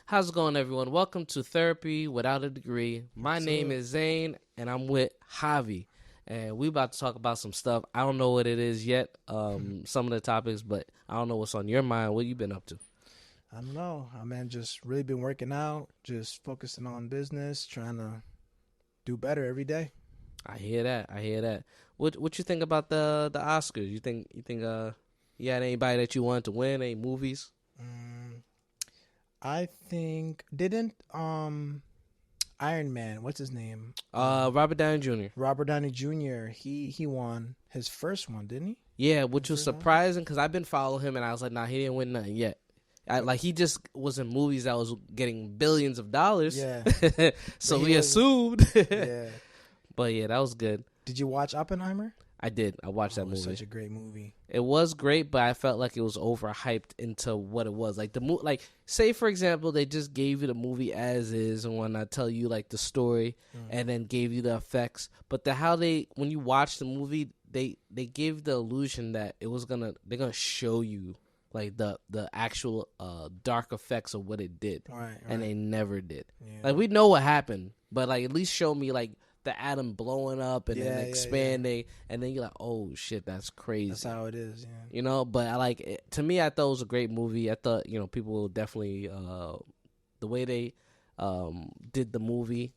How's it going, everyone? Welcome to Therapy Without a Degree. My name is Zain, and I'm with Javi. And we about to talk about some stuff. I don't know what it is yet, some of the topics, but I don't know what's on your mind. What you been up to? I don't know. Just really been working out, just focusing on business, trying to do better every day. I hear that. What you think about the Oscars? You think you had anybody that you wanted to win? Any movies? I think didn't Iron Man, what's his name? Robert Downey Jr. Robert Downey Jr. He won his first one, didn't he? Yeah, which was surprising because I've been following him and I was like, nah, he didn't win nothing yet. He just was in movies that was getting billions of dollars. Yeah. So we assumed. Yeah. But yeah, that was good. Did you watch Oppenheimer? I did. I watched that movie. Such a great movie. It was great, but I felt like it was overhyped into what it was. Like say for example, they just gave you the movie as is and when I tell you like the story and then gave you the effects. But when you watch the movie, they gave the illusion that they're gonna show you like the actual dark effects of what it did. Right. And they never did. Yeah. Like we know what happened, but like at least show me like the atom blowing up and then expanding, and then you're like, oh shit, that's crazy. That's how it is, yeah. You know, but to me, I thought it was a great movie. I thought, people will definitely, the way they did the movie,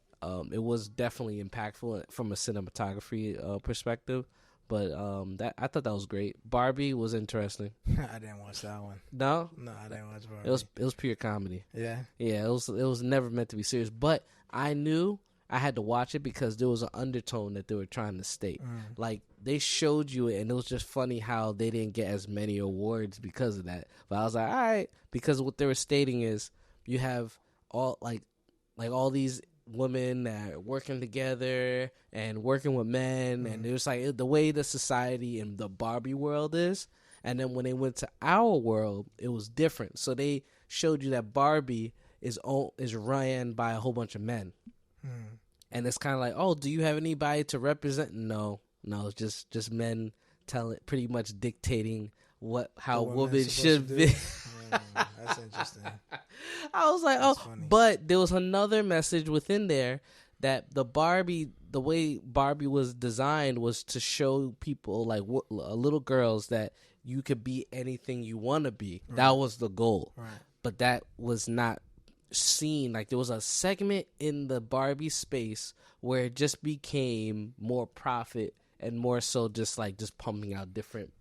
it was definitely impactful from a cinematography perspective. But I thought that was great. Barbie was interesting. I didn't watch that one. No, I didn't watch Barbie. It was pure comedy. Yeah, it was never meant to be serious. But I knew I had to watch it because there was an undertone that they were trying to state. Like, they showed you it, and it was just funny how they didn't get as many awards because of that. But I was like, all right, because what they were stating is you have all, like all these women that are working together and working with men, and there's like the way the society in the Barbie world is. And then when they went to our world, it was different. So they showed you that Barbie is ran by a whole bunch of men. And it's kind of like, oh, do you have anybody to represent? No, it's just men pretty much dictating how women should be. That's interesting. I was like, that's funny. But there was another message within there that the way Barbie was designed was to show people, like little girls, that you could be anything you want to be. Right. That was the goal. Right. But that was not seen. Like, there was a segment in the Barbie space where it just became more profit and more so just pumping out different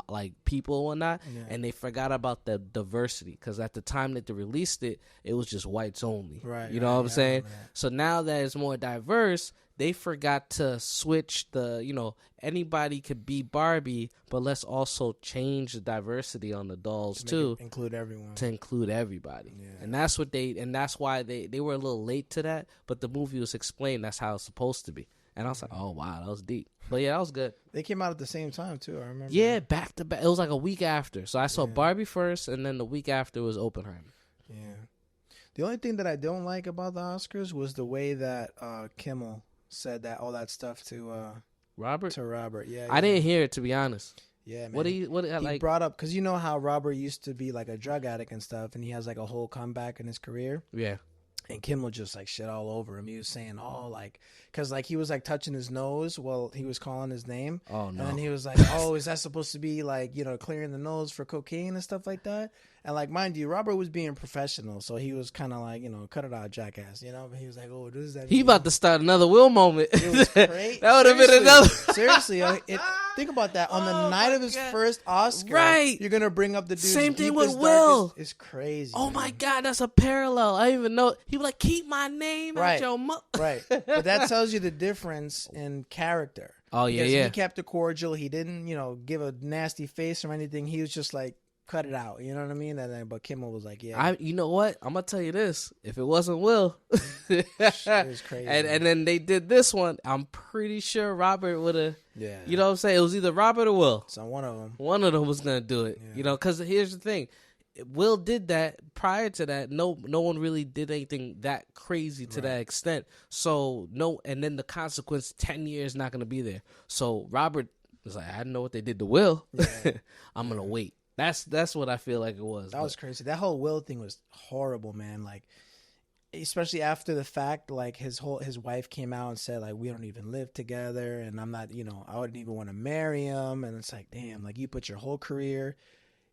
like people and whatnot, and they forgot about the diversity because at the time that they released it was just whites only. Right, you know what I'm saying? So now that it's more diverse, they forgot to switch anybody could be Barbie, but let's also change the diversity on the dolls to include everyone, to include everybody. And that's why they were a little late to that, but the movie was explained that's how it's supposed to be. And I was like, oh, wow, that was deep. But, yeah, that was good. They came out at the same time, too, I remember. Yeah, back to back. It was like a week after. So I saw Barbie first, and then the week after was Oppenheimer. Yeah. The only thing that I don't like about the Oscars was the way that Kimmel said all that stuff to Robert? To Robert, yeah. I didn't hear it, to be honest. Yeah, man. He brought up, because you know how Robert used to be like a drug addict and stuff, and he has like a whole comeback in his career? Yeah. And Kimmel just like shit all over him. He was saying, because like he was like touching his nose while he was calling his name. Oh no! And then he was like, "Oh, is that supposed to be like clearing the nose for cocaine and stuff like that?" And like, mind you, Robert was being professional, so he was kind of like, cut it out, jackass, But he was like, oh, this is that. He about to start another Will moment. It was great. That would have been another. Seriously, think about that. On the night of his first Oscar, right? You're gonna bring up the dude. Same thing with Will. It's crazy. Oh my God, that's a parallel. I didn't even know. He was like, keep my name out your mouth. Right. But that tells you the difference in character. Oh yeah, because yeah. He kept it cordial. He didn't, give a nasty face or anything. He was just like, cut it out. You know what I mean? And then, but Kimmel was like, yeah. You know what? I'm gonna tell you this. If it wasn't Will, it was crazy. And then they did this one. I'm pretty sure Robert would have. Yeah. You know what I'm saying? It was either Robert or Will. So one of them. One of them was gonna do it. Yeah. Because here's the thing. Will did that. Prior to that, no one really did anything that crazy to that extent. So and then the consequence, 10 years not gonna be there. So Robert was like, I didn't know what they did to Will. Yeah. I'm gonna wait. That's what I feel like it was. That was crazy. That whole Will thing was horrible, man. Like, especially after the fact, like his wife came out and said, like, we don't even live together, and I'm not, I wouldn't even want to marry him. And it's like, damn, like you put your whole career,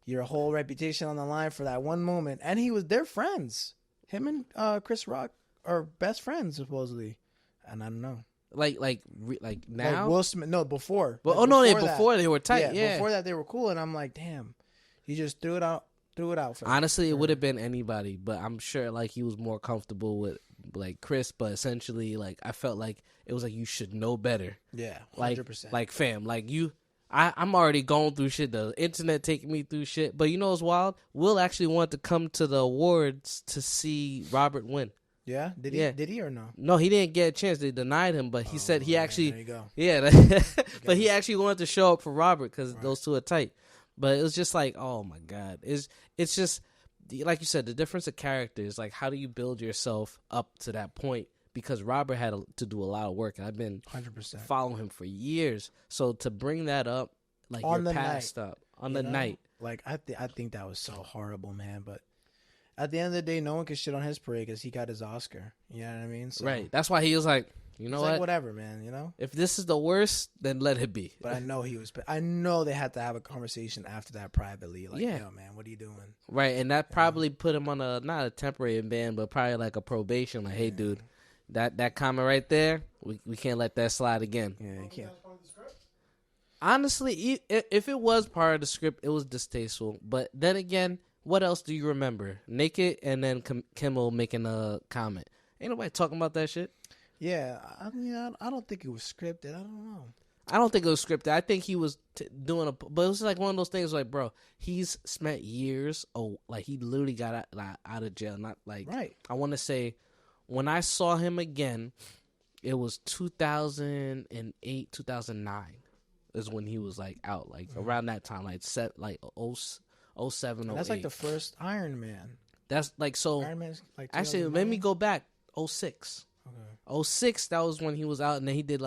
your whole reputation on the line for that one moment. And they're friends. Him and Chris Rock are best friends supposedly, and I don't know. Like now, like Will Smith. No, before. Well, before they were tight. Yeah, before that they were cool, and I'm like, damn. He just threw it out. Honestly, it would have been anybody, but I'm sure like he was more comfortable with like Chris. But essentially, like I felt like it was like you should know better. Yeah, 100%. Like fam, like I'm already going through shit. The internet taking me through shit. But you know what's wild? Will actually wanted to come to the awards to see Robert win. Yeah, did he or no? No, he didn't get a chance. They denied him, but he said he actually. There you go. Yeah, but he actually wanted to show up for Robert because those two are tight. But it was just like, oh my God, it's just like you said, the difference of characters. Like, how do you build yourself up to that point? Because Robert had to do a lot of work, and I've been 100% following him for years. So to bring that up, like on your past up on the night, like I think that was so horrible, man. But at the end of the day, no one can shit on his parade because he got his Oscar. You know what I mean? So, right. That's why he was like, you know what? Like, whatever, man. If this is the worst, then let it be. But I know they had to have a conversation after that privately. Like, yo, man, what are you doing? Right, and that probably put him on not a temporary ban, but probably like a probation. Like, hey, dude, that comment right there, we can't let that slide again. Yeah, you can't. Honestly, if it was part of the script, it was distasteful. But then again, what else do you remember? Naked and then Kimmel making a comment. Ain't nobody talking about that shit. Yeah, I mean, I don't think it was scripted. I don't know. I don't think it was scripted. I think he was doing but it was like one of those things like, bro, he's spent years, like he literally got out of jail. Not like, right. I want to say, when I saw him again, it was 2008, 2009 is when he was like out, like around that time, like 07, 08. That's like the first Iron Man. That's like, so Iron Man's like actually, let me go back, 06. Okay. 06, that was when he was out, and then he did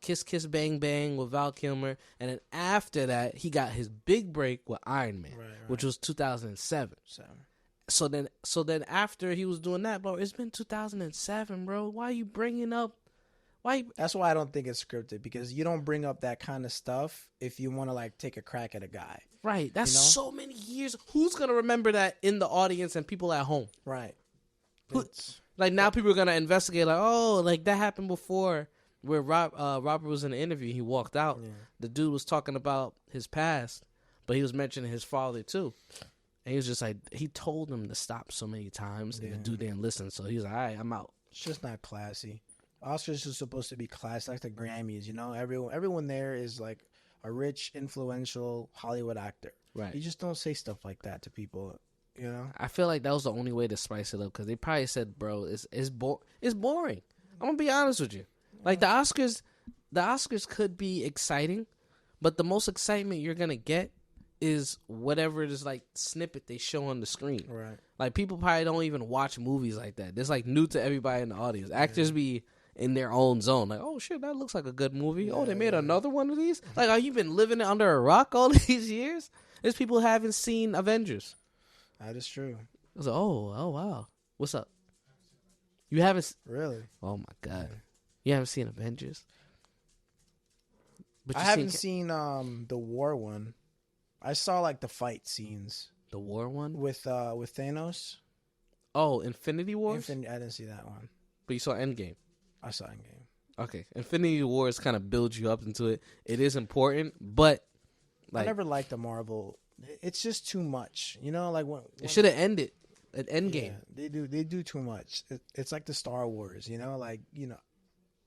Kiss Kiss Bang Bang with Val Kilmer, and then after that, he got his big break with Iron Man, which was 2007. So then after he was doing that, bro, it's been 2007, bro. Why are you bringing up? That's why I don't think it's scripted, because you don't bring up that kind of stuff if you want to like take a crack at a guy. Right. That's so many years. Who's gonna remember that in the audience and people at home? Right. Like now people are gonna investigate, like, oh, like that happened before, where Robert was in an interview, he walked out. Yeah. The dude was talking about his past, but he was mentioning his father too. And he was just like, he told him to stop so many times, and the dude didn't listen. So he was like, all right, I'm out. It's just not classy. Oscars are supposed to be classy, like the Grammys, Everyone there is like a rich, influential Hollywood actor. Right. You just don't say stuff like that to people. I feel like that was the only way to spice it up, because they probably said, bro, it's boring. I'm gonna be honest with you. Like the Oscars could be exciting, but the most excitement you're gonna get is whatever it is, like snippet they show on the screen. Right. Like people probably don't even watch movies like that. It's like new to everybody in the audience. Actors be in their own zone. Like, oh shit, that looks like a good movie. Oh, they made another one of these? Like, have you been living under a rock all these years? There's people who haven't seen Avengers. That is true. I was like, oh wow. What's up? You haven't really? Oh my god. You haven't seen Avengers? But I haven't seen the war one. I saw like the fight scenes. The war one with Thanos. Oh, Infinity Wars. I didn't see that one. But you saw Endgame. I saw Endgame. Okay, Infinity Wars kind of builds you up into it. It is important, but I never liked the Marvel. It's just too much, you know. Like when it should have ended at Endgame. Yeah, they do too much. It's like the Star Wars, you know. Like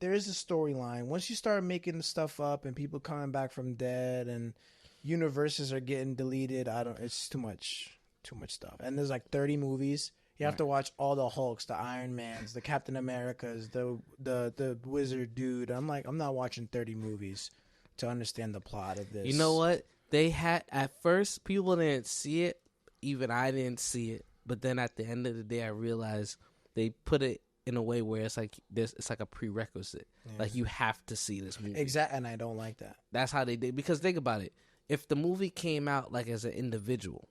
there is a storyline. Once you start making stuff up and people coming back from dead and universes are getting deleted, it's too much stuff. And there's like 30 movies. You have to watch all the Hulks, the Iron Mans, the Captain Americas, the Wizard dude. I'm not watching 30 movies to understand the plot of this. You know what? They had at first people didn't see it, even I didn't see it. But then at the end of the day, I realized they put it in a way where it's like a prerequisite. Yeah. Like you have to see this movie. Exactly, and I don't like that. That's how they did. Because think about it. If the movie came out like as an individual,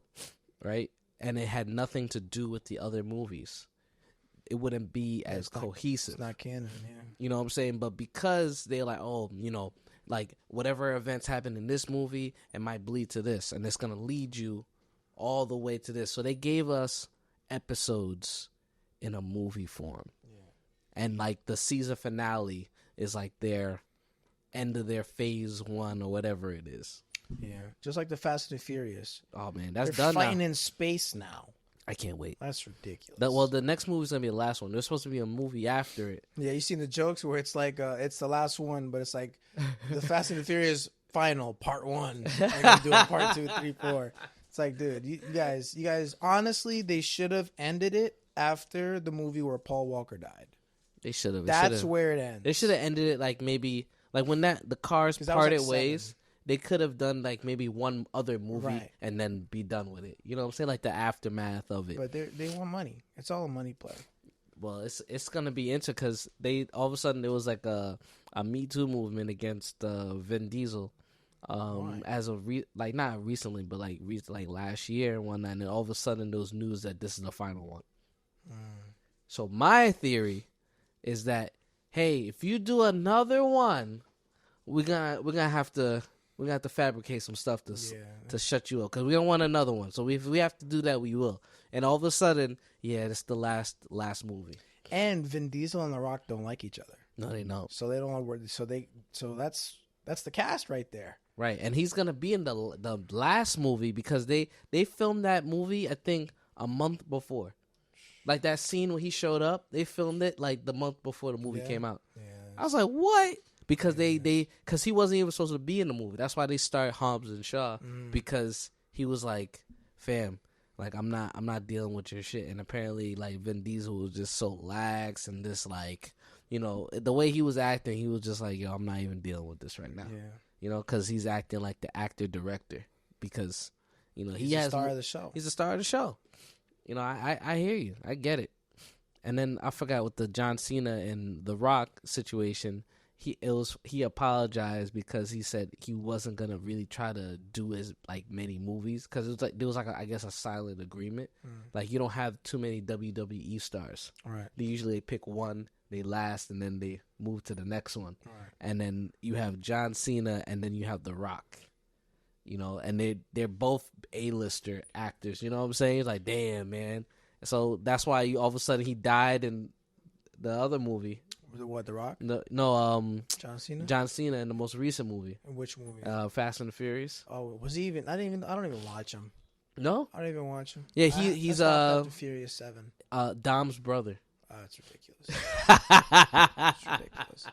right, and it had nothing to do with the other movies, it wouldn't be as cohesive. It's not canon, yeah. You know what I'm saying? But because they're like, oh, like whatever events happen in this movie, it might bleed to this, and it's gonna lead you all the way to this. So they gave us episodes in a movie form, and like the season finale is like their end of their phase 1 or whatever it is. Yeah, just like the Fast and the Furious. Oh man, that's They're done fighting now. in space now. I can't wait. That's ridiculous. The next movie's gonna be the last one. There's supposed to be a movie after it. Yeah, you seen the jokes where it's like it's the last one, but it's like the Fast and the Furious final part 1. They're gonna do a part 2, 3, 4. It's like, dude, you guys. Honestly, they should have ended it after the movie where Paul Walker died. They should have. That's where it ends. They should have ended it like maybe like when the cars parted ways. They could have done like maybe one other movie and then be done with it. You know what I'm saying? Like the aftermath of it. But they want money. It's all a money play. Well, it's gonna be interesting because they all of a sudden there was like a Me Too movement against Vin Diesel. As of like not recently, but like last year and whatnot, and then all of a sudden there was news that this is the final one. So my theory is that hey, if you do another one, we're gonna have to fabricate some stuff to shut you up because we don't want another one. So if we have to do that, we will. And all of a sudden, it's the last movie. And Vin Diesel and The Rock don't like each other. No, they don't. So they don't. So that's the cast right there. Right, and he's gonna be in the last movie because they filmed that movie I think a month before. Like that scene when he showed up, they filmed it like the month before the movie came out. Yeah, I was like, what? Because because he wasn't even supposed to be in the movie. That's why they started Hobbs and Shaw because he was like, fam, like I'm not dealing with your shit. And apparently like Vin Diesel was just so lax and just like, the way he was acting, he was just like, yo, I'm not even dealing with this right now. Yeah. Because he's acting like the actor director because, he's the star of the show. He's the star of the show. I hear you. I get it. And then I forgot with the John Cena and The Rock situation. He apologized because he said he wasn't gonna really try to do as like many movies because there was I guess a silent agreement. Like you don't have too many WWE stars. Right. They usually pick one, they last, and then they move to the next one. Right. And then you have John Cena, and then you have The Rock. And they're both A-lister actors. You know what I'm saying? It's like, damn, man. So that's why all of a sudden he died in the other movie. What, The Rock? No, John Cena? John Cena in the most recent movie. Which movie? Fast and the Furious. Oh, was he even? I don't even watch him. No? I don't even watch him. Yeah, he's Furious 7. Dom's brother. Oh, that's ridiculous. That's ridiculous.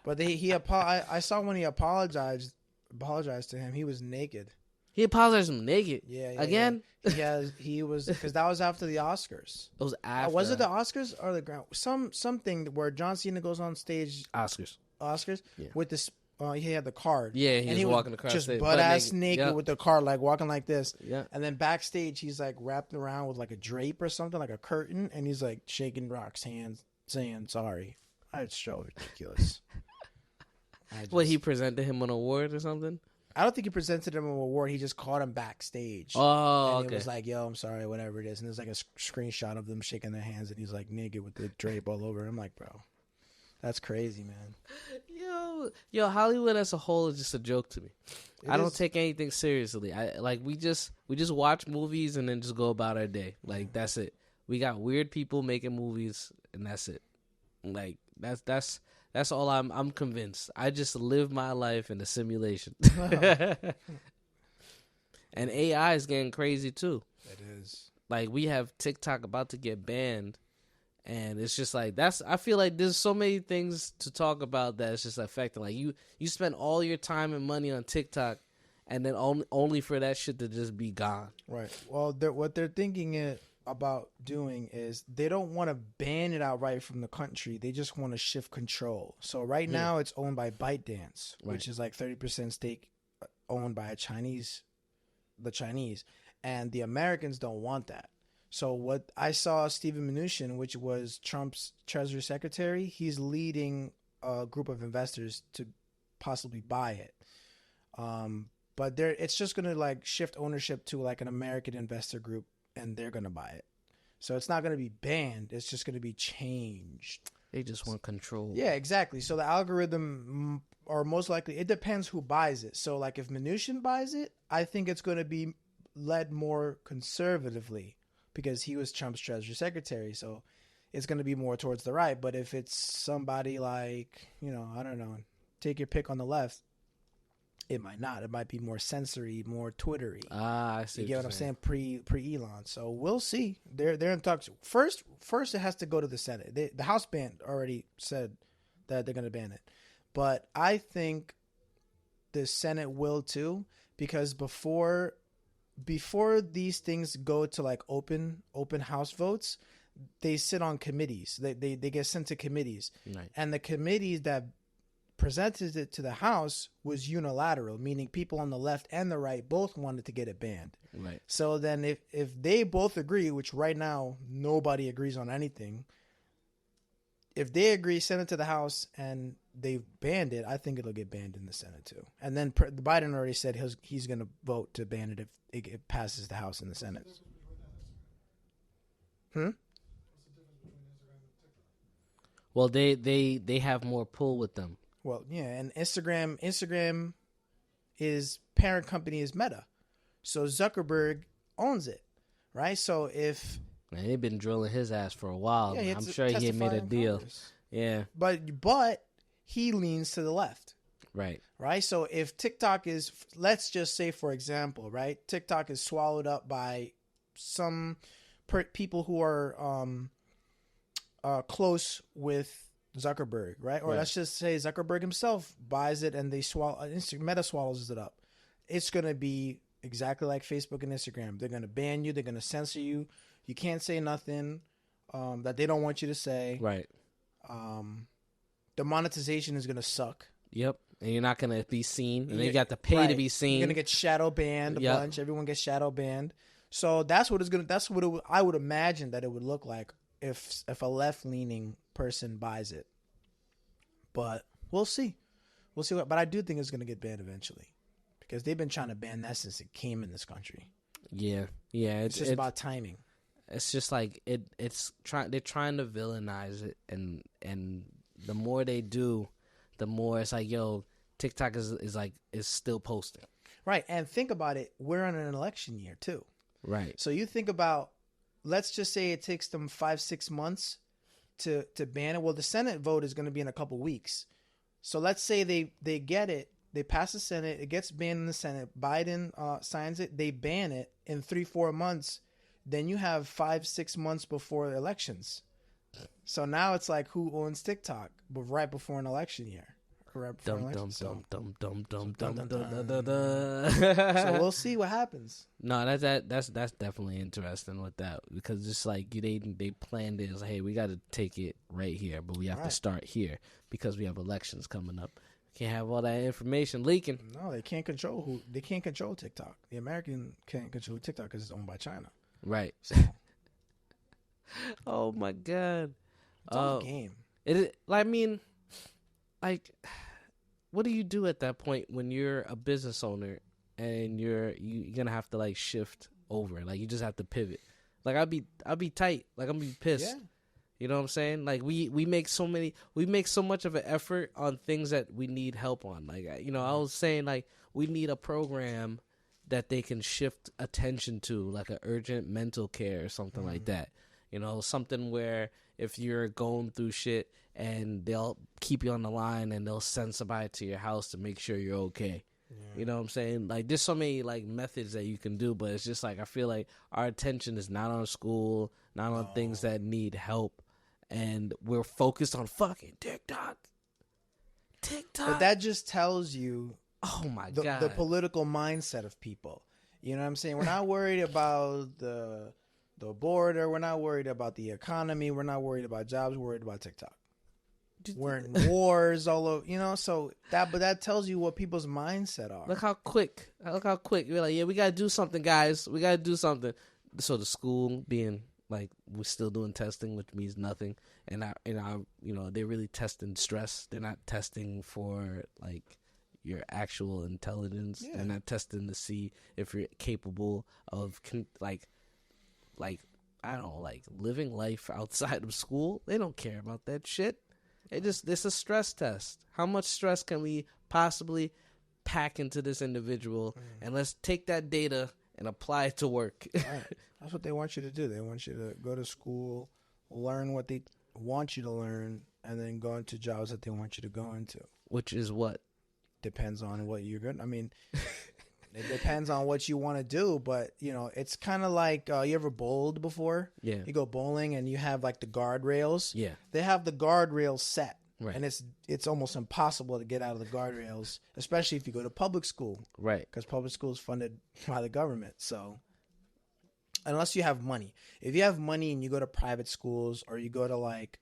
But I saw when he apologized to him, he was naked. He apologized to him naked? Yeah. Again? Yeah. He was, because that was after the Oscars. It was after. Was it the Oscars or the Grand? Something where John Cena goes on stage. Oscars. Yeah. With this, he had the card. Yeah, he was walking across just stage. butt-ass naked with the card, like walking like this. Yeah. And then backstage, he's like wrapped around with like a drape or something, like a curtain, and he's like shaking Rock's hands, saying sorry. It's so ridiculous. He presented him an award or something? I don't think he presented him an award. He just caught him backstage. Oh, and it was like, yo, I'm sorry, whatever it is. And there's like a screenshot of them shaking their hands, and he's like naked with the drape all over. I'm like, bro, that's crazy, man. Yo, Hollywood as a whole is just a joke to me. I don't take anything seriously. We just watch movies and then just go about our day. Like, that's it. We got weird people making movies and that's it. Like, that's all I'm convinced. I just live my life in a simulation. And AI is getting crazy too. It is. Like, we have TikTok about to get banned. And it's just like, I feel like there's so many things to talk about that it's just affecting. Like, you spend all your time and money on TikTok and then only for that shit to just be gone. Right. Well, what they're thinking about doing is they don't want to ban it outright from the country. They just want to shift control. So right now it's owned by ByteDance, which is like 30% stake owned by the Chinese. And the Americans don't want that. So what I saw, Steven Mnuchin, which was Trump's Treasury Secretary, he's leading a group of investors to possibly buy it. But it's just going to like shift ownership to like an American investor group, and they're going to buy it. So it's not going to be banned. It's just going to be changed. They just want control. Yeah, exactly. So the algorithm, or most likely, it depends who buys it. So like if Mnuchin buys it, I think it's going to be led more conservatively, because he was Trump's Treasury Secretary, so it's going to be more towards the right. But if it's somebody like, I don't know, take your pick on the left, it might not. It might be more censory, more Twittery. I see. You get what I'm saying? Pre-Elon. So we'll see. They're in talks. First, it has to go to the Senate. The House already said that they're going to ban it. But I think the Senate will too, because before these things go to like open house votes, they sit on committees. They get sent to committees. Right. And the committees that presented it to the House was unilateral, meaning people on the left and the right both wanted to get it banned. Right. So then if they both agree, which right now nobody agrees on anything, if they agree, send it to the House and they've banned it, I think it'll get banned in the Senate too. And then Biden already said he's going to vote to ban it if it passes the House and the Senate. Well, they have more pull with them. Well, yeah, and Instagram is parent company is Meta, so Zuckerberg owns it, right? So if they've been drilling his ass for a while, yeah, I'm sure he had made a deal. Congress. Yeah, but he leans to the left. Right. So if TikTok is, let's just say, for example, right, TikTok is swallowed up by some people who are close with Zuckerberg, right? Or let's just say Zuckerberg himself buys it and Meta swallows it up. It's going to be exactly like Facebook and Instagram. They're going to ban you. They're going to censor you. You can't say nothing that they don't want you to say. Right. The monetization is going to suck. Yep. And you're not going to be seen. And you got to pay to be seen. You're going to get shadow banned a bunch. Everyone gets shadow banned. So that's what I would imagine that it would look like if a left-leaning person buys it. But we'll see. But I do think it's going to get banned eventually, because they've been trying to ban that since it came in this country. Yeah. It's just about timing. It's just like they're trying to villainize it, and the more they do, the more it's like, yo, TikTok is still posting. Right. And think about it. We're in an election year too. Right. So you think about, let's just say it takes them 5-6 months to ban it. Well, the Senate vote is going to be in a couple weeks. So let's say they get it. They pass the Senate. It gets banned in the Senate. Biden signs it. They ban it in 3-4 months. Then you have 5-6 months before the elections. So now it's like, who owns TikTok? But right before an election year. So we'll see what happens. No, that's definitely interesting with that, because it's like they planned it as, hey, we got to take it right here, but we have to start here because we have elections coming up. Can't have all that information leaking. No, they can't control TikTok. The American can't control TikTok because it's owned by China. Right. So. Oh my God. It's all a game. What do you do at that point when you're a business owner and you're gonna have to like shift over? Like, you just have to pivot. Like, I'll be tight. Like, I'm gonna be pissed. You know what I'm saying? Like we make so much of an effort on things that we need help on. Like, you know, I was saying like we need a program that they can shift attention to, like an urgent mental care or something like that. You know, something where if you're going through shit and they'll keep you on the line and they'll send somebody to your house to make sure you're okay. You know what I'm saying? Like, there's so many, like, methods that you can do, but it's just, like, I feel like our attention is not on school, not on things that need help, and we're focused on fucking TikTok. But that just tells you oh, my God, the political mindset of people. You know what I'm saying? We're not worried about the border. We're not worried about the economy. We're not worried about jobs. We're worried about TikTok. We're in wars all over, you know, so that tells you what people's mindset are. Look how quick. You're like, yeah, we got to do something, guys. We got to do something. So the school being like, we're still doing testing, which means nothing. And I, you know, they're really testing stress. They're not testing for like your actual intelligence. Yeah. They're not testing to see if you're capable of like, I don't know, like living life outside of school. They don't care about that shit. It's a stress test. How much stress can we possibly pack into this individual? And let's take that data and apply it to work. Right. That's what they want you to do. They want you to go to school, learn what they want you to learn, and then go into jobs that they want you to go into. Which is what? Depends on what you're good. I mean, it depends on what you want to do, but, you know, it's kind of like, you ever bowled before? Yeah. You go bowling and you have, like, the guardrails. Yeah. They have the guardrails set. Right. And it's almost impossible to get out of the guardrails, especially if you go to public school. Right. Because public school is funded by the government. So, unless you have money. If you have money and you go to private schools, or you go to, like,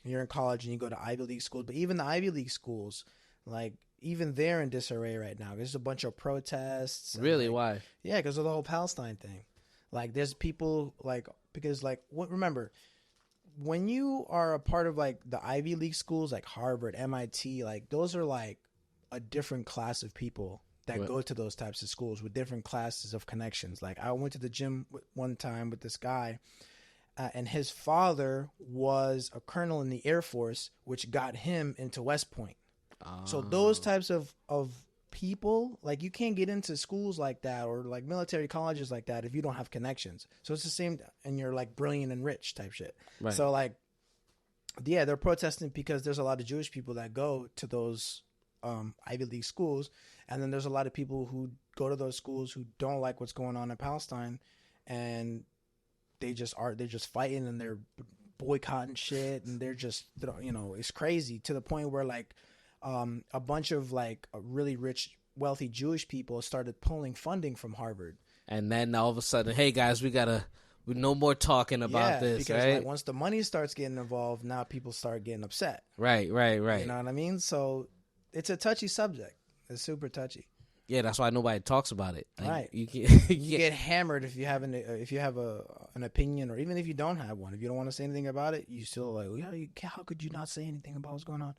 you're in college and you go to Ivy League schools, but even the Ivy League schools, like, even they're in disarray right now. There's a bunch of protests. Really? Like, why? Yeah, because of the whole Palestine thing. Like, there's people, like, because, like, remember, when you are a part of, like, the Ivy League schools, like Harvard, MIT, like, those are, like, a different class of people that go to those types of schools with different classes of connections. Like, I went to the gym one time with this guy, and his father was a colonel in the Air Force, which got him into West Point. So those types of people, like, you can't get into schools like that or like military colleges like that if you don't have connections. So it's the same, and you're like brilliant and rich type shit. Right. So like, yeah, they're protesting because there's a lot of Jewish people that go to those Ivy League schools, and then there's a lot of people who go to those schools who don't like what's going on in Palestine, and they're just fighting and they're boycotting shit, and they're just, you know, it's crazy to the point where like, a bunch of like really rich, wealthy Jewish people started pulling funding from Harvard. And then all of a sudden, hey guys, we no more talking about this, because right? Like, once the money starts getting involved, now people start getting upset. Right. You know what I mean? So it's a touchy subject. It's super touchy. Yeah, that's why nobody talks about it. Like, right. You get hammered if you have an opinion, or even if you don't have one. If you don't want to say anything about it, you still like, how could you not say anything about what's going on?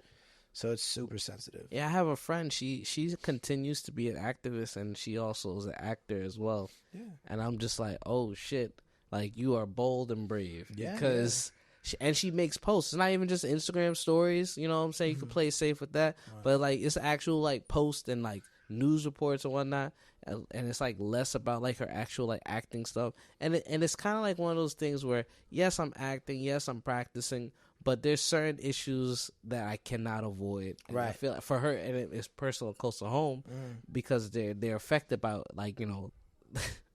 So it's super sensitive. Yeah, I have a friend. She continues to be an activist, and she also is an actor as well. Yeah. And I'm just like, oh shit, like, you are bold and brave. Yeah. Because she makes posts. It's not even just Instagram stories. You know what I'm saying? You can play safe with that, but like, it's actual like posts and like news reports and whatnot. And it's like less about like her actual like acting stuff. And it's kind of like one of those things where, yes, I'm acting, yes, I'm practicing, but there's certain issues that I cannot avoid. And I feel like for her, and it's personal, close to home, because they're affected by, like, you know,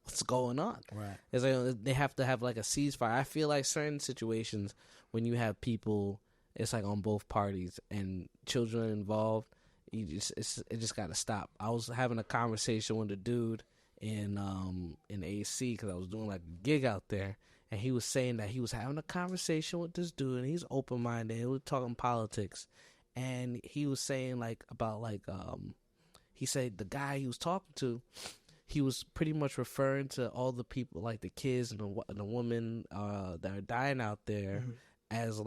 what's going on. Right. It's like they have to have like a ceasefire. I feel like certain situations when you have people, it's like on both parties and children involved, it just got to stop. I was having a conversation with a dude in AC because I was doing like a gig out there. And he was saying that he was having a conversation with this dude, and he's open-minded. He was talking politics, and he was saying like about like he said the guy he was talking to, he was pretty much referring to all the people, like the kids and the women that are dying out there, as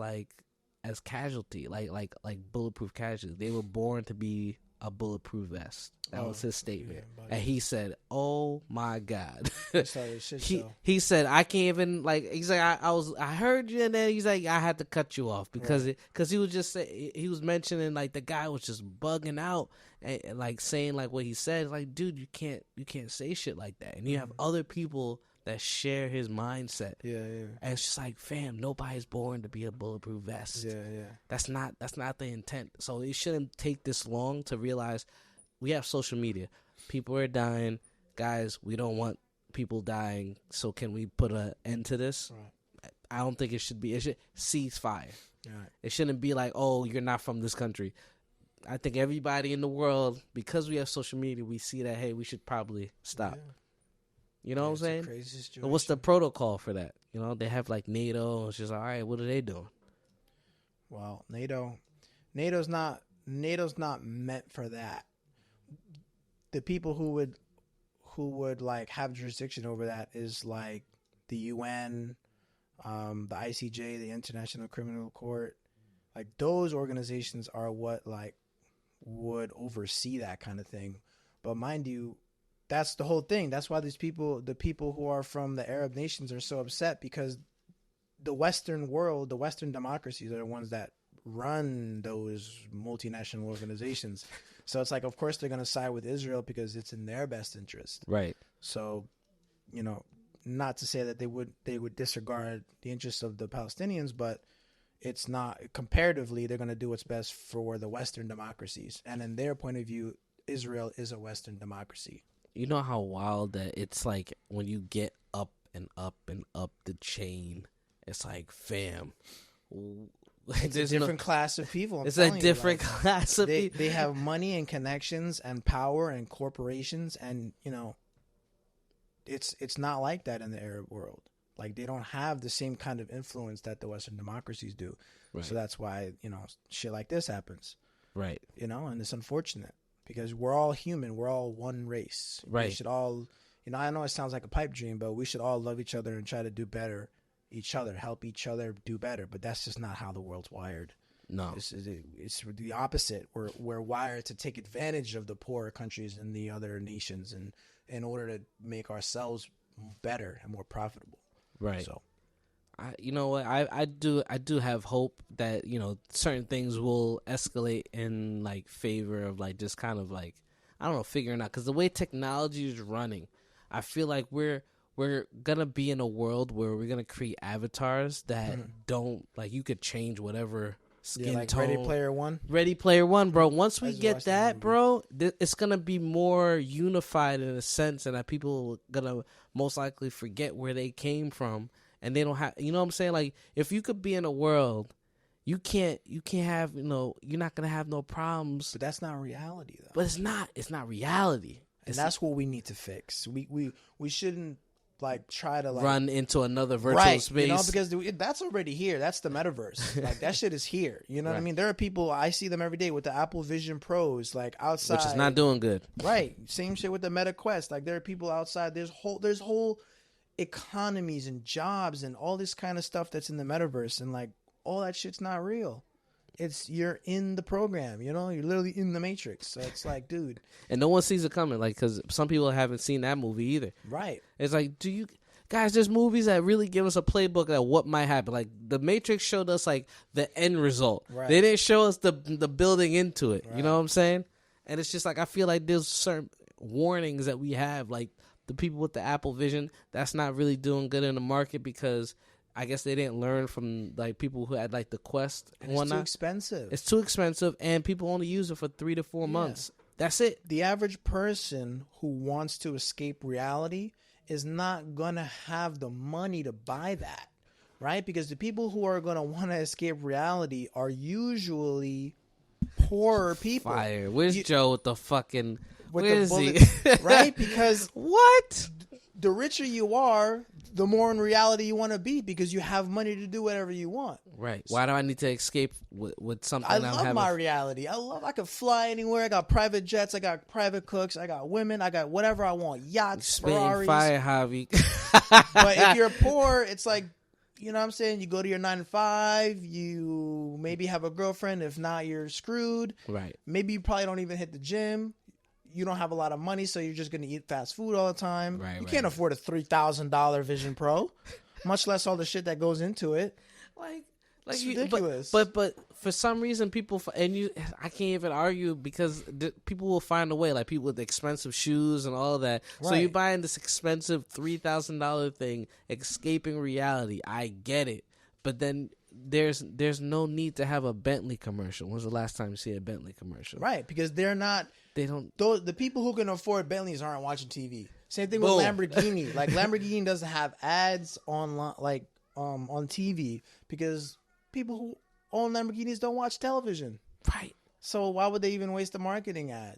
casualty, like bulletproof casualties. They were born to be a bulletproof vest. That was his statement. Yeah, and he said, "Oh my God." Shit he said, "I can't even like." He's like, I heard you," and then he's like, "I had to cut you off because he was just he was mentioning like the guy was just bugging out and like saying like what he said. Like, dude, you can't say shit like that. And you have other people that share his mindset. Yeah. And it's just like, fam, nobody's born to be a bulletproof vest. Yeah. That's not the intent. So it shouldn't take this long to realize we have social media. People are dying. Guys, we don't want people dying. So can we put an end to this? Right. I don't think it should be. It should cease fire. Right. It shouldn't be like, oh, you're not from this country. I think everybody in the world, because we have social media, we see that, hey, we should probably stop. Yeah. You know what I'm saying? Crazy situation. What's the protocol for that? You know, they have like NATO. It's just all right. What are they doing? Well, NATO's not meant for that. The people who would like have jurisdiction over that is like the UN, the ICJ, the International Criminal Court. Like those organizations are what like would oversee that kind of thing. But mind you, that's the whole thing. That's why the people who are from the Arab nations are so upset, because the Western world, the Western democracies are the ones that run those multinational organizations. So it's like, of course, they're going to side with Israel because it's in their best interest. Right. So, you know, not to say that they would disregard the interests of the Palestinians, but it's not, comparatively, they're going to do what's best for the Western democracies. And in their point of view, Israel is a Western democracy. You know how wild that it's like when you get up and up and up the chain, it's like, fam. It's a different class of people. It's a different class of people. They have money and connections and power and corporations, and you know, it's not like that in the Arab world. Like they don't have the same kind of influence that the Western democracies do. Right. So that's why, you know, shit like this happens. Right. You know, and it's unfortunate because we're all human. We're all one race. Right. We should all, you know, I know it sounds like a pipe dream, but we should all love each other and try to do better. Each other, help each other do better, but that's just not how the world's wired. No, it's the opposite. We're wired to take advantage of the poorer countries and the other nations, and in order to make ourselves better and more profitable. Right. So, you know what? I do have hope that, you know, certain things will escalate in like favor of like just kind of like, I don't know, figuring out, because the way technology is running, I feel like we're gonna be in a world where we're gonna create avatars that don't, like, you could change whatever skin like tone. Ready Player One, bro. Once we get that, bro, it's gonna be more unified in a sense, and that people are gonna most likely forget where they came from, and they don't have, you know what I'm saying? Like, if you could be in a world, you can't have, you know, you're not gonna have no problems. But that's not reality, though. But it's not reality. And that's what we need to fix. We shouldn't like try to like run into another virtual space, you know, because that's already here. That's the metaverse. Like that shit is here. You know what I mean? There are people, I see them every day with the Apple Vision Pros, like outside, which is not doing good. Right. Same shit with the Meta Quest. Like there are people outside. There's whole economies and jobs and all this kind of stuff that's in the metaverse, and like all that shit's not real. You're in the program, you know, you're literally in the Matrix. So it's like, dude. And no one sees it coming, like, because some people haven't seen that movie either. Right. It's like, there's movies that really give us a playbook of what might happen. Like, The Matrix showed us, like, the end result. Right. They didn't show us the building into it. Right. You know what I'm saying? And it's just like, I feel like there's certain warnings that we have. Like, the people with the Apple Vision, that's not really doing good in the market because I guess they didn't learn from like people who had like the Quest and whatnot. It's too expensive. It's too expensive, and people only use it for 3 to 4 months. That's it. The average person who wants to escape reality is not gonna have the money to buy that, right? Because the people who are gonna want to escape reality are usually poorer people. Fire. Where's Joe with the fucking? Where is he? Right? Because what? The richer you are, the more in reality you want to be, because you have money to do whatever you want. Right. Why do I need to escape with something? I love my reality. I could fly anywhere. I got private jets. I got private cooks. I got women. I got whatever I want. Yachts, Ferraris. Fire, Javi. But if you're poor, it's like you know what I'm saying? You go to your 9 to 5. You maybe have a girlfriend. If not, you're screwed. Right. Maybe you probably don't even hit the gym. You don't have a lot of money, so you're just going to eat fast food all the time. Right, you can't afford a $3,000 Vision Pro, much less all the shit that goes into it. It's ridiculous. But for some reason, people I can't even argue because people will find a way. Like people with expensive shoes and all of that. Right. So you're buying this expensive $3,000 thing, escaping reality. I get it, but then there's no need to have a Bentley commercial. When's the last time you see a Bentley commercial? Right, because they don't. The people who can afford Bentleys aren't watching TV. Same thing with Lamborghini. Like Lamborghini doesn't have ads online, like on TV, because people who own Lamborghinis don't watch television. Right. So why would they even waste a marketing ad?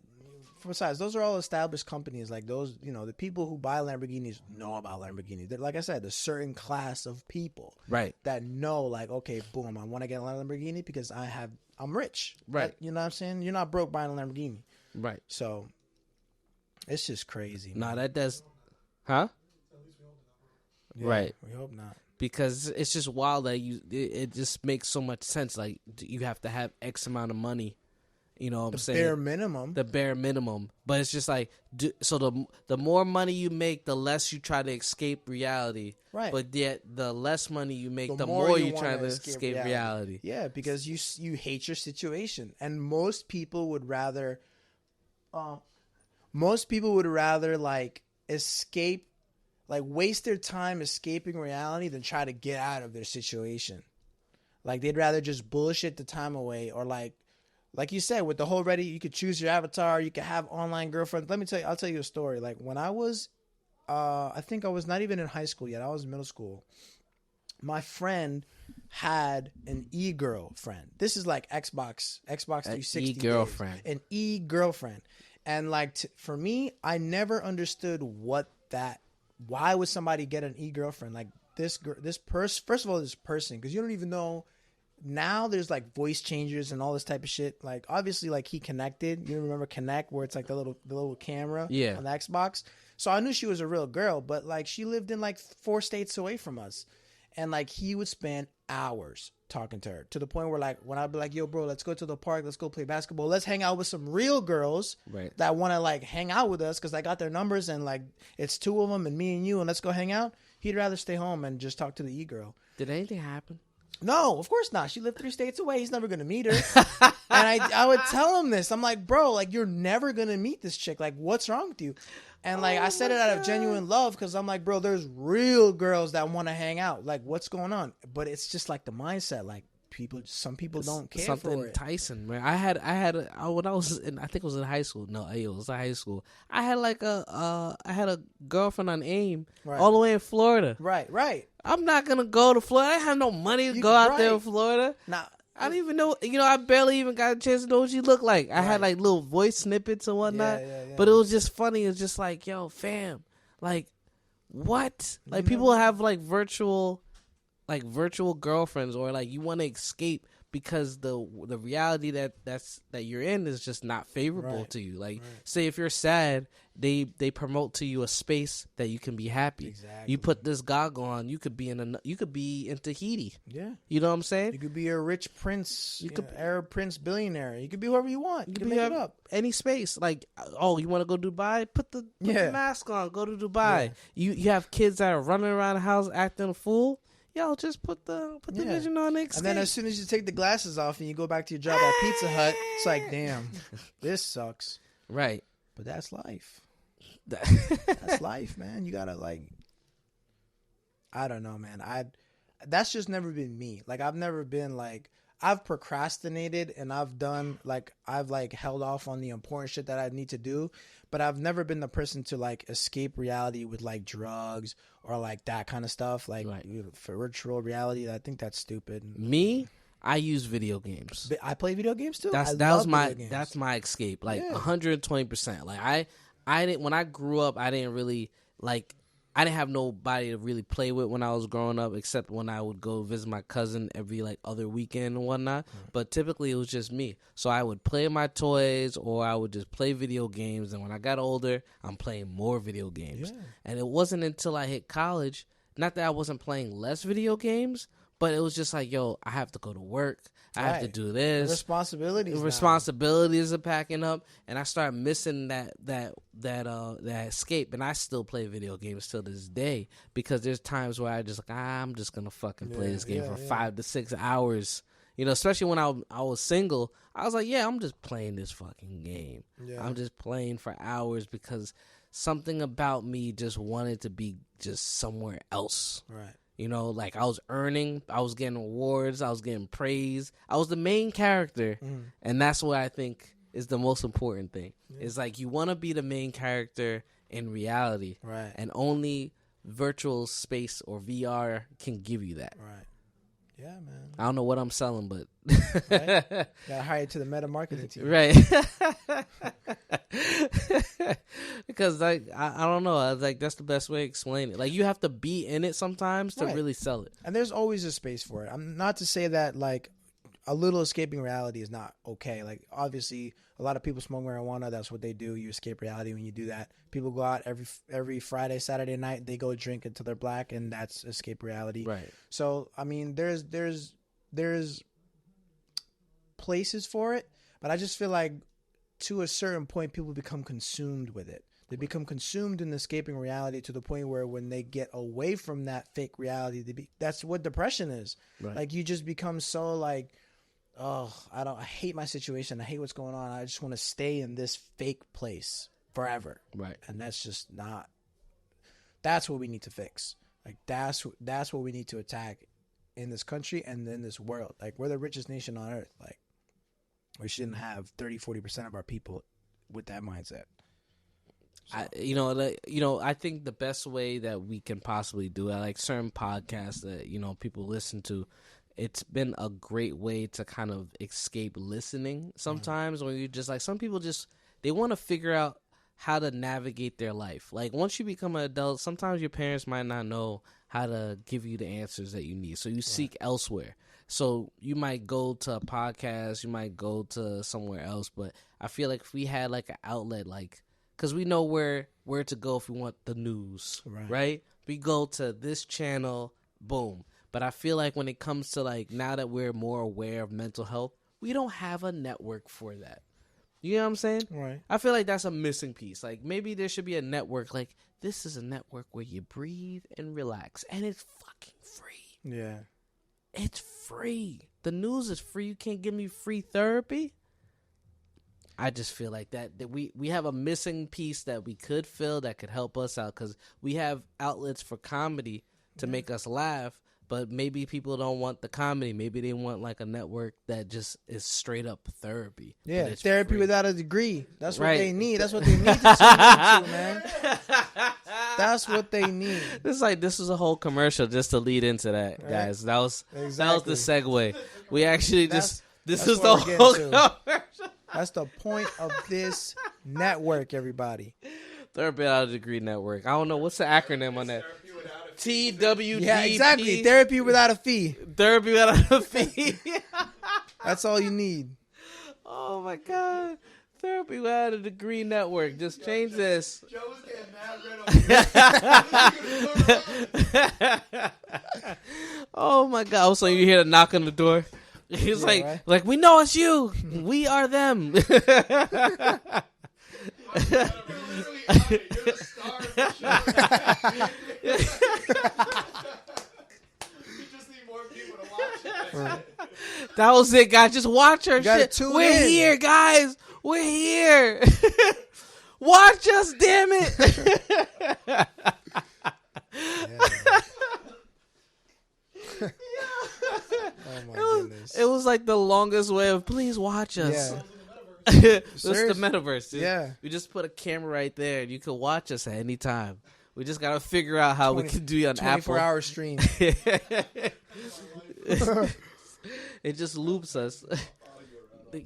Besides, those are all established companies. Like those, the people who buy Lamborghinis know about Lamborghinis. They're, like I said, a certain class of people, right, that know, like, okay, boom, I want to get a Lamborghini because I'm rich. Right. You know what I'm saying? You're not broke buying a Lamborghini. Right. So it's just crazy. No, that does. Huh? Yeah, right. We hope not. Because it's just wild that it just makes so much sense. Like you have to have X amount of money, you know what I'm saying? The bare minimum. But it's just like, so the more money you make, the less you try to escape reality. Right. But yet the less money you make, the more you try to escape reality. Yeah, because you hate your situation. And most people would rather like escape, like waste their time escaping reality than try to get out of their situation. Like they'd rather just bullshit the time away, or like you said, with the whole ready, you could choose your avatar, you could have online girlfriends. I'll tell you a story. Like when I was, I think I was not even in high school yet. I was in middle school. My friend had an e-girlfriend. This is like Xbox 360 e-girlfriend. An e-girlfriend. And like for me, I never understood why would somebody get an e-girlfriend? Like first of all, this person, because you don't even know. Now there's like voice changers and all this type of shit. Like obviously, like he connected. You remember Connect, where it's like the little camera on the Xbox. So I knew she was a real girl, but like she lived in like 4 states away from us, and like he would spend hours talking to her, to the point where like when I'd be like, yo bro, let's go to the park, let's go play basketball, let's hang out with some real girls that want to like hang out with us because I got their numbers and like it's 2 of them and me and you, and let's go hang out. He'd rather stay home and just talk to the e-girl. Did anything happen? No, of course not. She lived 3 states away. He's never gonna meet her. And I would tell him this. I'm like, bro, like you're never gonna meet this chick. Like, what's wrong with you? And like I said it out of genuine love, because I'm like, bro, there's real girls that want to hang out. Like, what's going on? But it's just like the mindset. Like some people don't care something for it. Tyson, man. I had when I was in, I think it was in high school. No, it was high school. I had like I had a girlfriend on AIM all the way in Florida. Right. I'm not gonna go to Florida. I didn't have no money to go out there in Florida. Nah. I didn't even know, I barely even got a chance to know what she looked like. I had like little voice snippets and whatnot, but it was just funny. It's just like, yo, fam, like, what? Like, people have like virtual girlfriends, or like you want to escape because the reality that you're in is just not favorable to you. Like, say if you're sad, they promote to you a space that you can be happy. Exactly. You put this goggle on, you could be in Tahiti. Yeah. You know what I'm saying? You could be a rich prince, Arab prince, billionaire. You could be whoever you want. You can make it up. Any space. Like, oh, you want to go to Dubai? Put the mask on. Go to Dubai. Yeah. You have kids that are running around the house acting a fool. Yo, just put the vision on and escape. And then as soon as you take the glasses off and you go back to your job at Pizza Hut, it's like, damn, this sucks. Right. But that's life. That's life, man. You gotta like, I don't know, man. That's just never been me. Like, I've never been like, I've procrastinated and I've held off on the important shit that I need to do, but I've never been the person to like escape reality with like drugs or like that kind of stuff. Like for virtual reality, I think that's stupid. Me, I use video games. I play video games too. That's my escape. Like 120%. Like I didn't, when I grew up, I didn't really like, I didn't have nobody to really play with when I was growing up, except when I would go visit my cousin every like other weekend and whatnot. But typically it was just me. So I would play my toys, or I would just play video games. And when I got older, I'm playing more video games. Yeah. And it wasn't until I hit college not that I wasn't playing less video games, but it was just like, yo, I have to go to work. I have to do this. Responsibilities are packing up, and I start missing that escape. And I still play video games till this day because there's times where I just like, I'm just gonna fucking play this game for 5 to 6 hours. You know, especially when I was single, I was like, yeah, I'm just playing this fucking game. Yeah. I'm just playing for hours because something about me just wanted to be just somewhere else. Right. You know, like I was earning, I was getting awards, I was getting praise. I was the main character, and that's what I think is the most important thing. Yeah. It's like you want to be the main character in reality, right? And only virtual space or VR can give you that. Right. Yeah, man. I don't know what I'm selling, but right? Gotta hire to the meta marketing team, right? Because like I don't know, I was like that's the best way to explain it. Like you have to be in it sometimes to really sell it, and there's always a space for it. I'm not to say that like a little escaping reality is not okay. Like obviously, a lot of people smoke marijuana. That's what they do. You escape reality when you do that. People go out every Friday, Saturday night. They go drink until they're black, and that's escape reality. Right. So I mean, there's places for it, but I just feel like to a certain point, people become consumed with it. They become consumed in escaping reality to the point where when they get away from that fake reality, that's what depression is. Right. Like you just become so like, oh, I hate my situation. I hate what's going on. I just want to stay in this fake place forever. Right. And that's just not, that's what we need to fix. Like that's what we need to attack in this country and in this world. Like we're the richest nation on earth. Like we shouldn't have 30-40% of our people with that mindset. So. I think the best way that we can possibly do it, like certain podcasts that, people listen to, it's been a great way to kind of escape listening sometimes when you just like, some people just, they want to figure out how to navigate their life. Like once you become an adult, sometimes your parents might not know how to give you the answers that you need. So you seek elsewhere. So you might go to a podcast, you might go to somewhere else, but I feel like if we had like an outlet, like, because we know where to go if we want the news, right? We go to this channel, boom. But I feel like when it comes to like, now that we're more aware of mental health, we don't have a network for that. You know what I'm saying? Right. I feel like that's a missing piece. Like maybe there should be a network, like this is a network where you breathe and relax, and it's fucking free. Yeah. It's free. The news is free. You can't give me free therapy. I just feel like that we have a missing piece that we could fill that could help us out, because we have outlets for comedy to make us laugh, but maybe people don't want the comedy. Maybe they want like a network that just is straight up therapy. Yeah, therapy without a degree. That's what they need. That's what they need to tune into, man. That's what they need. This was a whole commercial just to lead into that, guys. That was the segue. We actually this is the whole commercial. That's the point of this network, everybody. Therapy without a degree network. I don't know what's the acronym on that. TWDP. Yeah, exactly. Therapy without a fee. Therapy without a fee. That's all you need. Oh my God. Therapy without a degree network. Just change this. Joe was getting mad red. Oh my God. Also, you hear the knock on the door. He's like, we know it's you. We are them. That was it, guys. Just watch our shit. We're here, guys. We're here. Watch us, damn it. Oh my goodness. It was like the longest way of please watch us. Yeah. This is the metaverse. We just put a camera right there and you can watch us at any time. We just got to figure out how we can do it on 24-hour stream. It just loops us. We're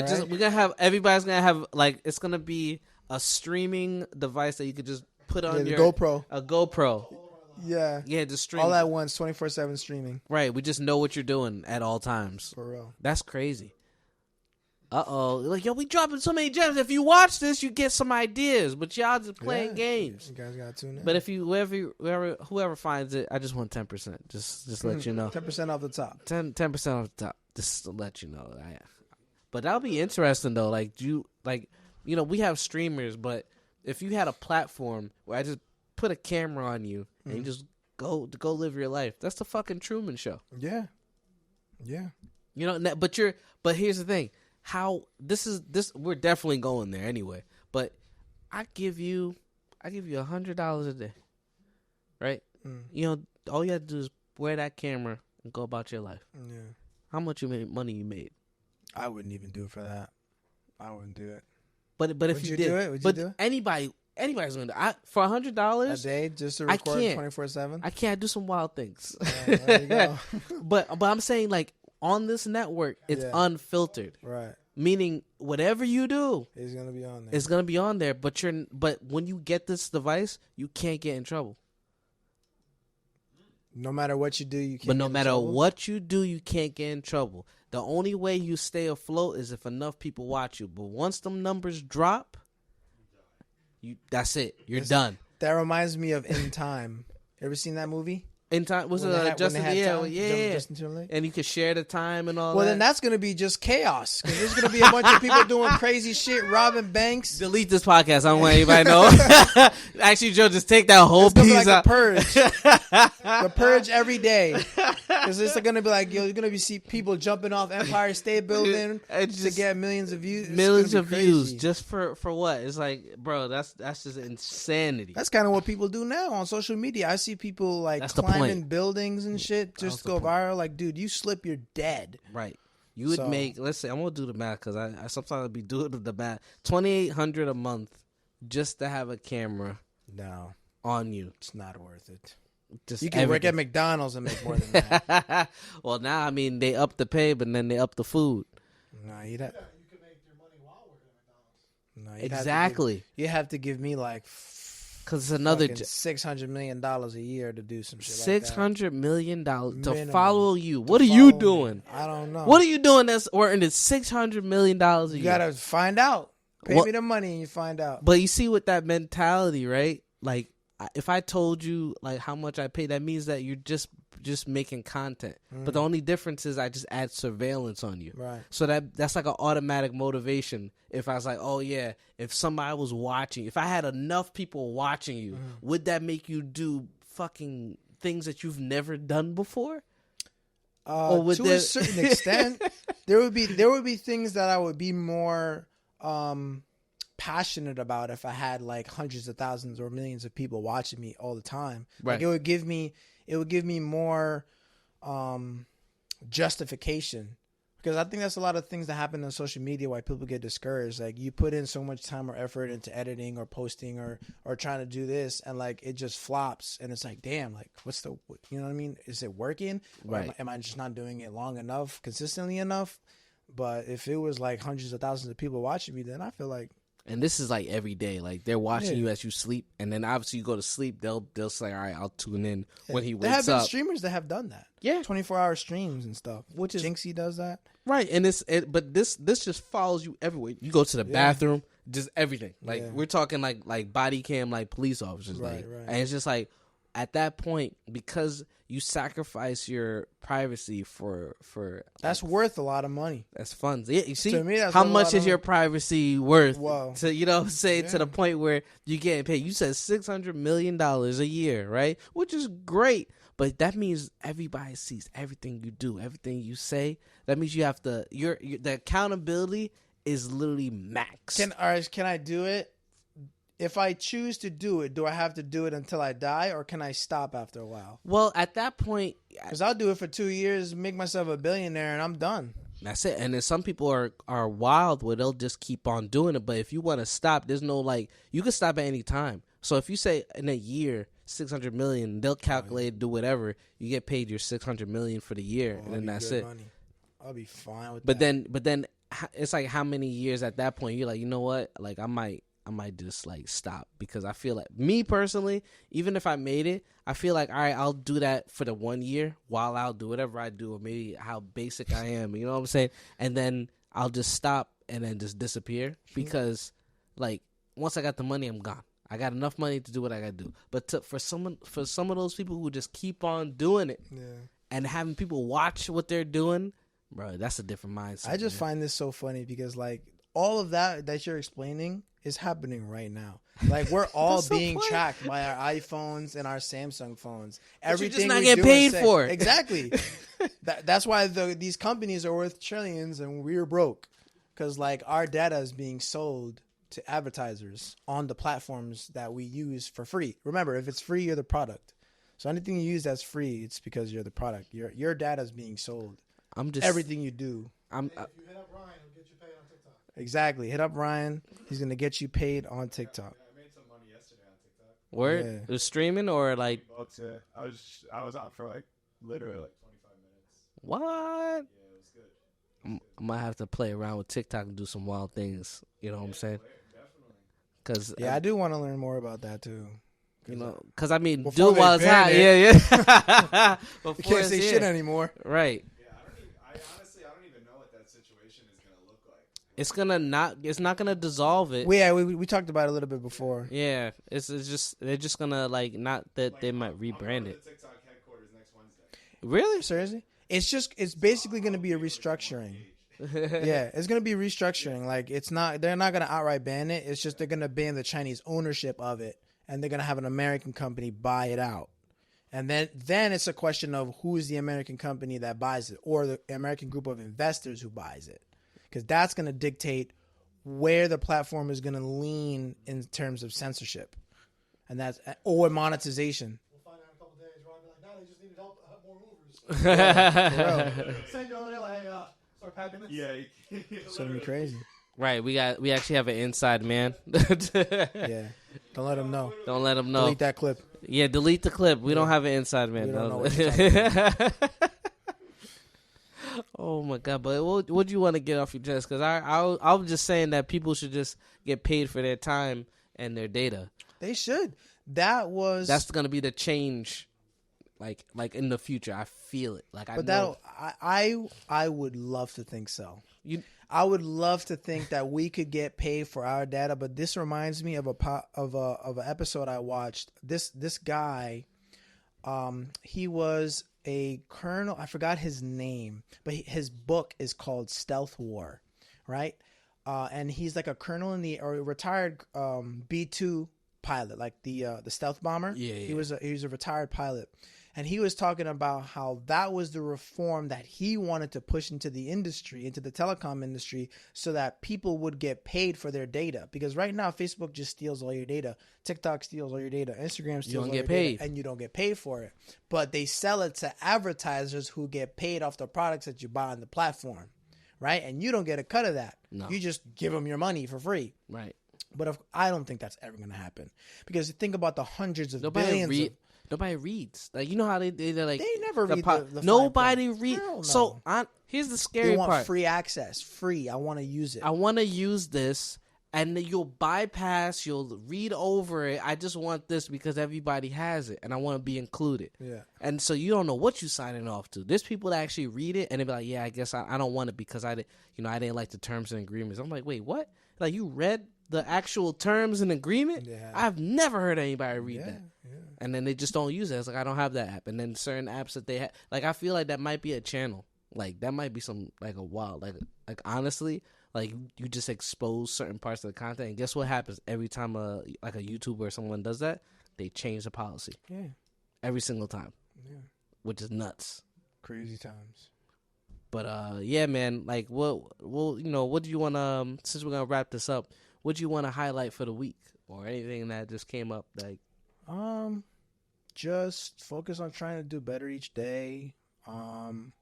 going to have, everybody's going to have, like, it's going to be a streaming device that you could just put on your GoPro. A GoPro. Yeah. Yeah, just stream. All at once, 24/7 streaming. Right. We just know what you're doing at all times. For real. That's crazy. Like, yo, we dropping so many gems. If you watch this, you get some ideas. But y'all just playing games. You guys got to tune in. But if you whoever finds it, I just want 10%. Just let you know. 10% off the top. 10% off the top. Just to let you know. But that'll be interesting though. Like we have streamers, but if you had a platform where I just put a camera on you and you just go live your life, that's the fucking Truman Show. Yeah. Yeah. You know, but here's the thing. How this we're definitely going there anyway. But I give you $100 a day, right? You know, all you have to do is wear that camera and go about your life. Yeah. How much money you made? I wouldn't even do it for that. I wouldn't do it. But if you did, do it? Would but you do it? anybody's gonna do it. For $100 a day just to record 24/7. I can't do some wild things. There you go. but I'm saying like on this network, it's unfiltered. Right. Meaning whatever you do, it's gonna be on there. It's gonna be on there. But when you get this device, you can't get in trouble. No matter what you do, you can't. But no get in matter trouble? what you do, you can't get in trouble. The only way you stay afloat is if enough people watch you. But once them numbers drop, that's it. You're done. That reminds me of In Time. Ever seen that movie? In Time was Justin? Justin Timberlake. And you could share the time and all. Well, that. then that's gonna be just chaos because there's gonna be a bunch of people doing crazy shit, robbing banks. Delete this podcast. I don't want anybody to know. Actually, Joe, just take that whole piece like out. The Purge. The Purge every day. Because it's gonna be like you're gonna be see people jumping off Empire State Building to get millions of views. Millions of views just for what? It's like, bro, that's just insanity. That's kind of what people do now on social media. I see people like climbing buildings and shit just to go viral. Like, dude, you slip, you're dead. Right. You would make. Let's say I'm gonna do the math because I sometimes be doing the math. $2,800 a month just to have a camera. No, on you, it's not worth it. Just you can work at McDonald's and make more than that. Well, now I mean they up the pay, but then they up the food. No, you can make your money while working at McDonald's. No, exactly. You have to give me like because it's another $600 million a year to do some shit. $600 million to follow you. What are you doing? I don't know. What are you doing that's earning $600 million a year? You gotta find out. Pay me the money and you find out. But you see, with that mentality, right? Like, if I told you like how much I pay, that means that you're just making content. But the only difference is I just add surveillance on you. Right. So that's like an automatic motivation. If I was like, oh yeah, if somebody was watching, if I had enough people watching you, would that make you do fucking things that you've never done before? To a certain extent, there would be things that I would be more passionate about if I had like hundreds of thousands or millions of people watching me all the time. Right. Like it would give me more justification, because I think that's a lot of things that happen on social media why people get discouraged. Like you put in so much time or effort into editing or posting or trying to do this, and like it just flops, and it's like, damn, like you know what I mean? Is it working? Right. Am I just not doing it long enough, consistently enough? But if it was like hundreds of thousands of people watching me, then I feel like. And this is like every day. Like they're watching you as you sleep, and then obviously you go to sleep. They'll say, "All right, I'll tune in when he wakes up." There have been streamers that have done that. Yeah, 24-hour streams and stuff. Which is Jinxie does that, right? And but this just follows you everywhere. You go to the bathroom, just everything. Like we're talking like body cam, like police officers, right. And it's just like at that point, because you sacrifice your privacy for that's worth a lot of money. That's fun. Yeah, you see, to me, that's how much is your privacy worth? Whoa. To to the point where you getting paid. You said $600 million a year, right? Which is great, but that means everybody sees everything you do, everything you say. That means you have to. The accountability is literally max. Can I do it? If I choose to do it, do I have to do it until I die, or can I stop after a while? Well, at that point, because I'll do it for 2 years, make myself a billionaire, and I'm done. That's it. And then some people are wild where they'll just keep on doing it. But if you want to stop, there's no you can stop at any time. So if you say in a year, 600 million, they'll calculate, do whatever. You get paid your 600 million for the year, and then that's it. Money. I'll be fine with that. But then it's like how many years at that point you're like, you know what? Like I might just like stop, because I feel like, me personally, even if I made it, I feel like, all right, I'll do that for the 1 year while I'll do whatever I do, or maybe how basic I am, you know what I'm saying? And then I'll just stop and then just disappear because like once I got the money, I'm gone. I got enough money to do what I gotta do. But for some of those people who just keep on doing it and having people watch what they're doing, bro, that's a different mindset. I just find this so funny because like all of that you're explaining is happening right now. Like we're all being tracked by our iPhones and our Samsung phones. Everything you're just not getting paid for it. Exactly. That's why these companies are worth trillions and we're broke because like our data is being sold to advertisers on the platforms that we use for free. Remember, if it's free, you're the product. So anything you use that's free, it's because you're the product. Your data is being sold. Everything you do. If you hit up Ryan, he'll get you paid on TikTok. Exactly. Hit up Ryan. He's gonna get you paid on TikTok. I made some money yesterday on TikTok. Word? Yeah. It was streaming or like I was out for like literally like 25 minutes. what? Yeah, it was good. I might have to play around with TikTok and do some wild things. You know what I'm saying? Definitely. Because Yeah, I do want to learn more about that too. you know, because I mean, do Before it while they it's hot. ban Yeah. You Before can't it's say here. shit anymore. Right. Yeah, I don't even know what that situation is gonna look like. It's not gonna dissolve it. We talked about it a little bit before. Yeah, it's just they're just gonna like not that they might rebrand it. The TikTok headquarters next Wednesday. Really? Seriously? It's basically going to be a restructuring. Yeah, it's going to be restructuring. Like they're not going to outright ban it. It's just they're going to ban the Chinese ownership of it and they're going to have an American company buy it out. And then it's a question of who is the American company that buys it or the American group of investors who buys it. Cuz that's going to dictate where the platform is going to lean in terms of censorship. And that's or monetization. We'll find out in a couple days. Ryan will be like, no, they just needed help more movers. For real. Send you over there like, hey, start packing this. Yeah. It's going to be crazy. Right. We actually have an inside man. Yeah. Don't let them know. Don't let them know. Delete that clip. Yeah, delete the clip. We don't have an inside man. We don't know what you're Oh my god! But what do you want to get off your chest? Because I was just saying that people should just get paid for their time and their data. They should. That's gonna be the change, like in the future. I feel it. Like but know. I would love to think so. I would love to think that we could get paid for our data. But this reminds me of an episode I watched. This guy, he was a colonel. I forgot his name, but his book is called Stealth War, right? And he's like a colonel or a retired B-2 pilot, like the stealth bomber. Yeah. He was a retired pilot, and he was talking about how that was the reform that he wanted to push into the industry, into the telecom industry, so that people would get paid for their data. Because right now, Facebook just steals all your data, TikTok steals all your data, Instagram steals all your data, and you don't get paid for it. But they sell it to advertisers who get paid off the products that you buy on the platform, right? And you don't get a cut of that. No. You just give them your money for free. Right. But I don't think that's ever going to happen, because think about the hundreds of billions. Nobody reads. Like, you know how they're like. They never read the nobody fine print. reads. Hell no. So here's the scary They want part. free access. Free. I want to use it. I want to use this, and then you'll bypass. You'll read over it. I just want this because everybody has it, and I want to be included. Yeah. And so you don't know what you're signing off to. There's people that actually read it, and they be like, "Yeah, I guess I don't want it because I didn't like the terms and agreements." I'm like, "Wait, what? Like you read the actual terms and agreement?" Yeah. I've never heard anybody read that. Yeah. And then they just don't use it. It's like, I don't have that app. And then certain apps that they have, like, I feel like that might be a channel. Like, that might be some, like, a wild, like honestly, like, you just expose certain parts of the content. And guess what happens every time, like, a YouTuber or someone does that? They change the policy. Yeah. Every single time. Yeah. Which is nuts. Crazy times. But, yeah, man, like, what do you want to, since we're going to wrap this up, what do you want to highlight for the week? Or anything that just came up, like, just focus on trying to do better each day, and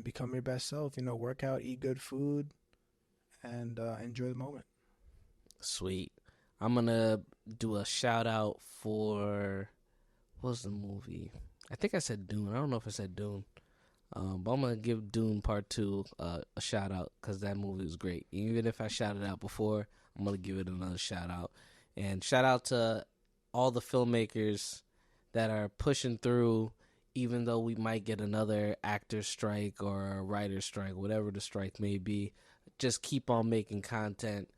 become your best self. Work out, eat good food, and enjoy the moment. Sweet. I'm gonna do a shout out for what's the movie? I think I said Dune. I don't know if I said Dune. But I'm gonna give Dune Part 2 a shout out because that movie was great. Even if I shouted out before, I'm gonna give it another shout out. And shout out to all the filmmakers that are pushing through, even though we might get another actor strike or a writer strike, whatever the strike may be, just keep on making content.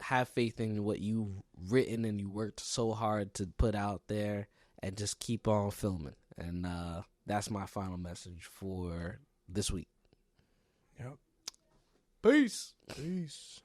Have faith in what you've written and you worked so hard to put out there, and just keep on filming. And that's my final message for this week. Yep. Peace. Peace.